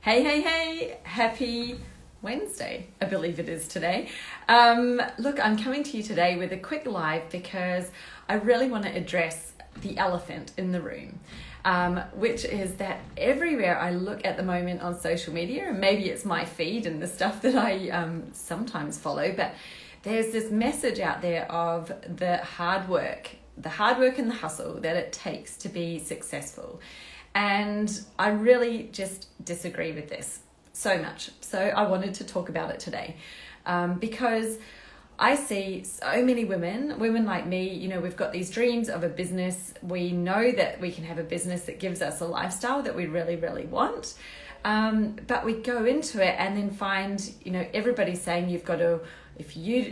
Hey, happy Wednesday, I believe it is today. Look, I'm coming to you today with a quick live because I really want to address the elephant in the room, which is that everywhere I look at the moment on social media, and maybe it's my feed and the stuff that I sometimes follow, but there's this message out there of the hard work and the hustle that it takes to be successful. And I really just disagree with this so much. So I wanted to talk about it today because I see so many women like me, we've got these dreams of a business. We know that we can have a business that gives us a lifestyle that we really, really want. But we go into it and then find, everybody's saying you've got to, if your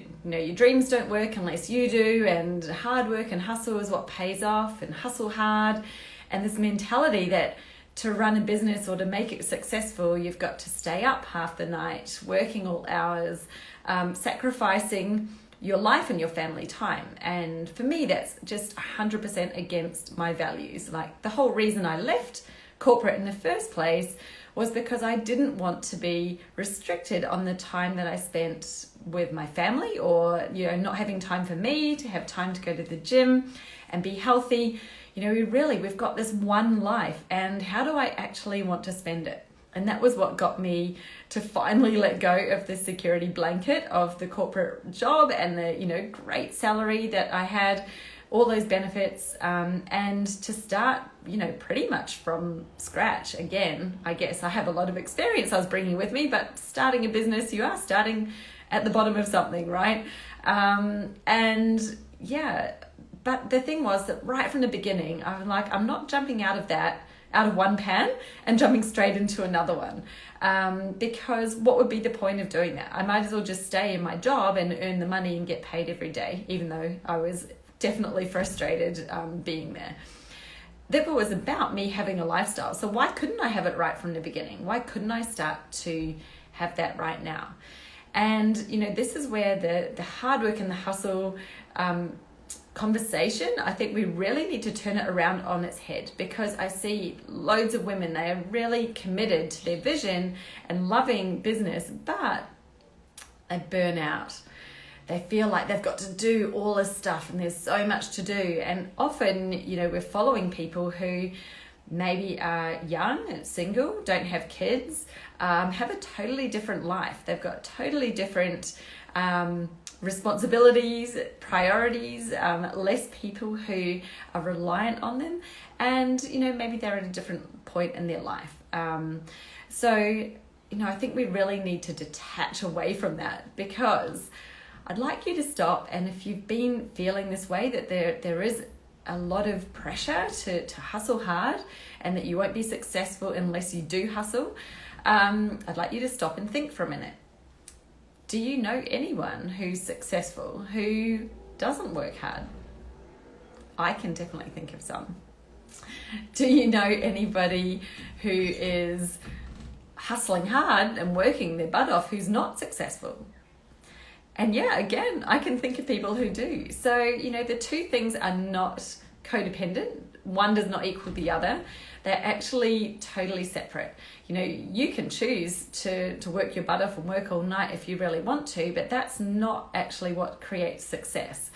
dreams don't work unless you do, and hard work and hustle is what pays off, and hustle hard. And this mentality that to run a business or to make it successful, you've got to stay up half the night, working all hours, sacrificing your life and your family time. And for me, that's just 100% against my values. Like, the whole reason I left corporate in the first place was because I didn't want to be restricted on the time that I spent with my family, or, not having time for me, to have time to go to the gym and be healthy. We've got this one life, and how do I actually want to spend it? And that was what got me to finally let go of the security blanket of the corporate job and the, great salary that I had, all those benefits, and to start, pretty much from scratch again. I guess I have a lot of experience I was bringing with me, but starting a business, you are starting at the bottom of something, right? But the thing was that right from the beginning, I was like, I'm not jumping out of one pan and jumping straight into another one. Because what would be the point of doing that? I might as well just stay in my job and earn the money and get paid every day, even though I was definitely frustrated being there. That was about me having a lifestyle. So why couldn't I have it right from the beginning? Why couldn't I start to have that right now? And, this is where the hard work and the hustle conversation, I think we really need to turn it around on its head, because I see loads of women, they are really committed to their vision and loving business, but they burn out. They feel like they've got to do all this stuff and there's so much to do. And often, we're following people who maybe are young, single, don't have kids, have a totally different life. They've got totally different responsibilities, priorities, less people who are reliant on them, and maybe they're at a different point in their life. I think we really need to detach away from that, because I'd like you to stop, and if you've been feeling this way, that there is a lot of pressure to hustle hard and that you won't be successful unless you do hustle, I'd like you to stop and think for a minute. Do you know anyone who's successful who doesn't work hard? I can definitely think of some. Do you know anybody who is hustling hard and working their butt off who's not successful? And again, I can think of people who do. So, the two things are not codependent. One does not equal the other. They're actually totally separate. You can choose to work your butt off and work all night if you really want to, but that's not actually what creates success.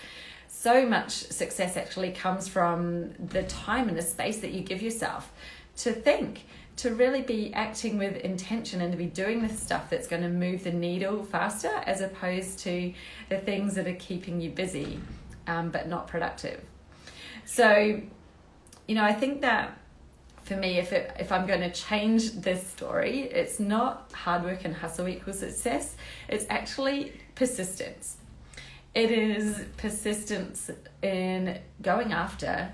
So much success actually comes from the time and the space that you give yourself to think, to really be acting with intention, and to be doing the stuff that's going to move the needle faster, as opposed to the things that are keeping you busy but not productive. So, I think that for me, if I'm going to change this story, it's not hard work and hustle equals success. It's actually persistence. It is persistence in going after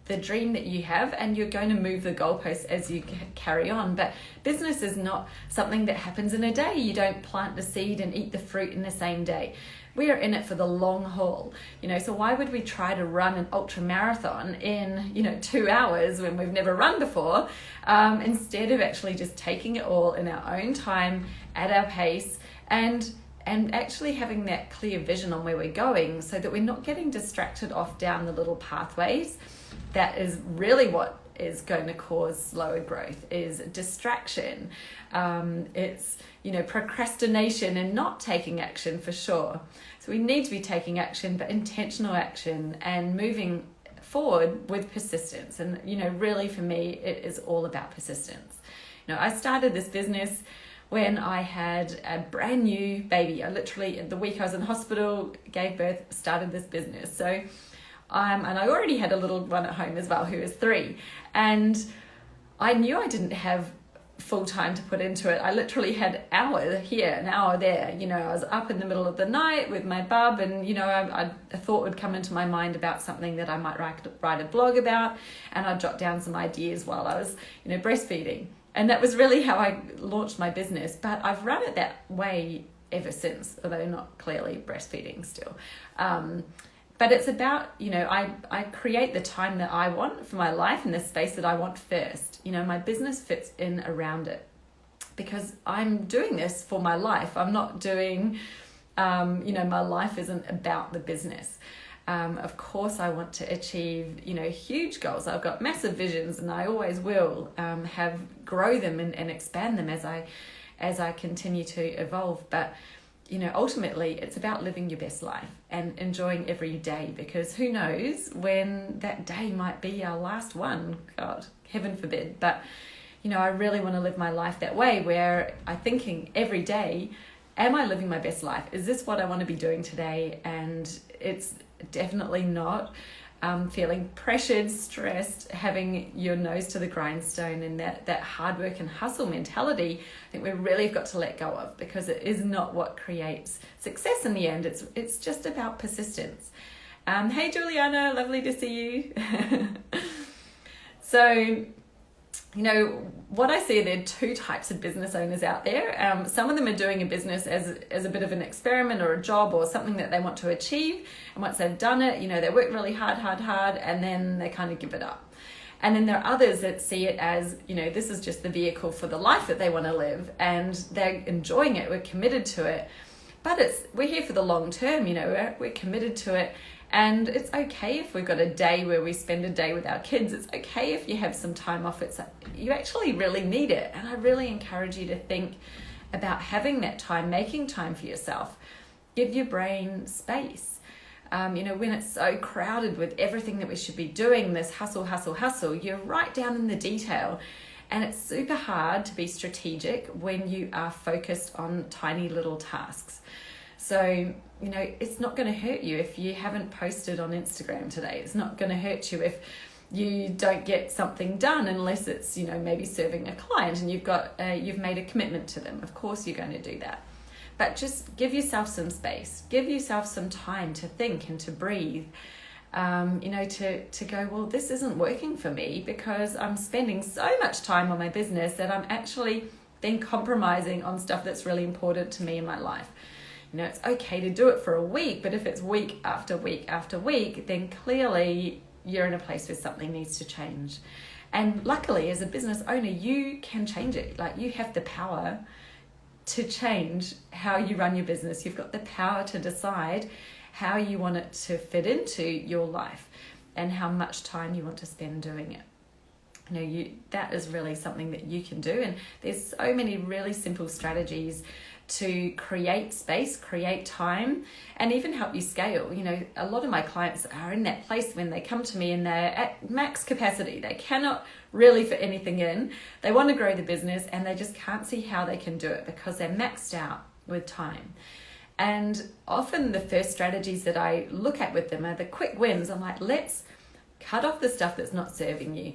the dream that you have, and you're going to move the goalposts as you carry on. But business is not something that happens in a day. You don't plant the seed and eat the fruit in the same day. We are in it for the long haul, so why would we try to run an ultra marathon in 2 hours when we've never run before, instead of actually just taking it all in our own time, at our pace, and actually having that clear vision on where we're going, so that we're not getting distracted off down the little pathways. That is really what is going to cause slower growth, is distraction. It's, procrastination and not taking action for sure. So we need to be taking action, but intentional action, and moving forward with persistence. And, really for me, it is all about persistence. I started this business when I had a brand new baby. I literally, the week I was in hospital, gave birth, started this business. So, and I already had a little one at home as well, who was 3. And I knew I didn't have full time to put into it. I literally had an hour here, an hour there. I was up in the middle of the night with my bub, and, a thought would come into my mind about something that I might write a blog about, and I'd jot down some ideas while I was, breastfeeding. And that was really how I launched my business. But I've run it that way ever since, although not clearly breastfeeding still. But it's about, I create the time that I want for my life and the space that I want first. My business fits in around it because I'm doing this for my life. I'm not doing, my life isn't about the business. Of course, I want to achieve, huge goals. I've got massive visions, and I always will grow them and expand them as I continue to evolve. But, ultimately, it's about living your best life and enjoying every day, because who knows when that day might be our last one. God, heaven forbid. But, I really want to live my life that way, where I'm thinking every day, am I living my best life? Is this what I want to be doing today? And it's definitely not feeling pressured, stressed, having your nose to the grindstone, and that hard work and hustle mentality. I think we really have got to let go of, because it is not what creates success in the end. It's just about persistence. Hey Juliana, lovely to see you. So, what I see, there are 2 types of business owners out there. Some of them are doing a business as a bit of an experiment or a job or something that they want to achieve. And once they've done it, they work really hard, and then they kind of give it up. And then there are others that see it as, this is just the vehicle for the life that they want to live, and they're enjoying it. We're committed to it. But we're here for the long term, we're committed to it. And it's okay if we've got a day where we spend a day with our kids. It's okay if you have some time off. You actually really need it. And I really encourage you to think about having that time, making time for yourself. Give your brain space. When it's so crowded with everything that we should be doing, this hustle, you're right down in the detail. And it's super hard to be strategic when you are focused on tiny little tasks. So, it's not going to hurt you if you haven't posted on Instagram today. It's not going to hurt you if you don't get something done, unless it's, maybe serving a client and you've made a commitment to them. Of course you're going to do that. But just give yourself some space. Give yourself some time to think and to breathe. To go, well, this isn't working for me because I'm spending so much time on my business that I'm actually then compromising on stuff that's really important to me in my life. It's okay to do it for a week, but if it's week after week after week, then clearly you're in a place where something needs to change. And luckily, as a business owner, you can change it. Like, you have the power to change how you run your business. You've got the power to decide how you want it to fit into your life and how much time you want to spend doing it. That is really something that you can do. And there's so many really simple strategies to create space, create time, and even help you scale. A lot of my clients are in that place when they come to me and they're at max capacity. They cannot really fit anything in. They want to grow the business and they just can't see how they can do it because they're maxed out with time. And often the first strategies that I look at with them are the quick wins. I'm like, let's cut off the stuff that's not serving you.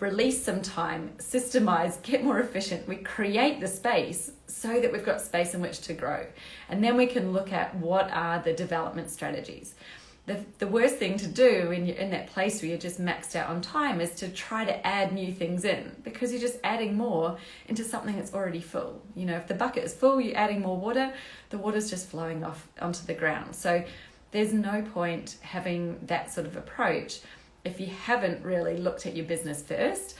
Release some time, systemize, get more efficient. We create the space so that we've got space in which to grow. And then we can look at what are the development strategies. The worst thing to do when you're in that place where you're just maxed out on time is to try to add new things in, because you're just adding more into something that's already full. If the bucket is full, you're adding more water, the water's just flowing off onto the ground. So there's no point having that sort of approach if you haven't really looked at your business first,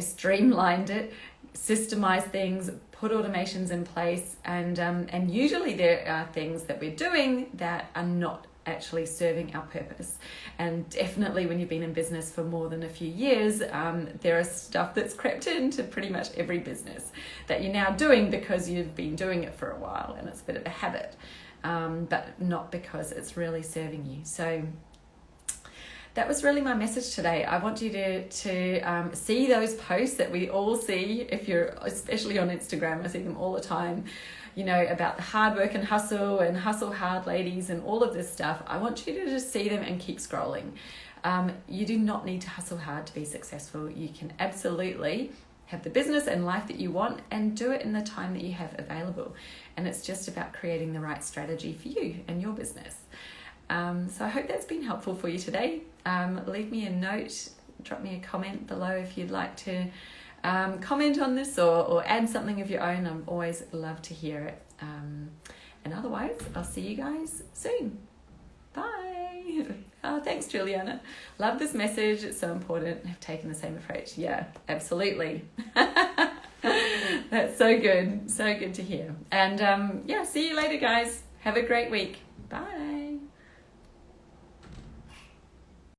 streamlined it, systemize things, put automations in place, and usually there are things that we're doing that are not actually serving our purpose. And definitely when you've been in business for more than a few years, there is stuff that's crept into pretty much every business that you're now doing because you've been doing it for a while and it's a bit of a habit, but not because it's really serving you. So that was really my message today. I want you to see those posts that we all see, if you're especially on Instagram. I see them all the time, you know, about the hard work and hustle hard ladies and all of this stuff. I want you to just see them and keep scrolling. You do not need to hustle hard to be successful. You can absolutely have the business and life that you want and do it in the time that you have available. And it's just about creating the right strategy for you and your business. So I hope that's been helpful for you today. Leave me a note, drop me a comment below if you'd like to comment on this or add something of your own. I'm always love to hear it. And otherwise, I'll see you guys soon. Bye. Oh, thanks, Juliana. Love this message. It's so important. I've taken the same approach. Yeah, absolutely. That's so good. So good to hear. And yeah, see you later, guys. Have a great week. Bye.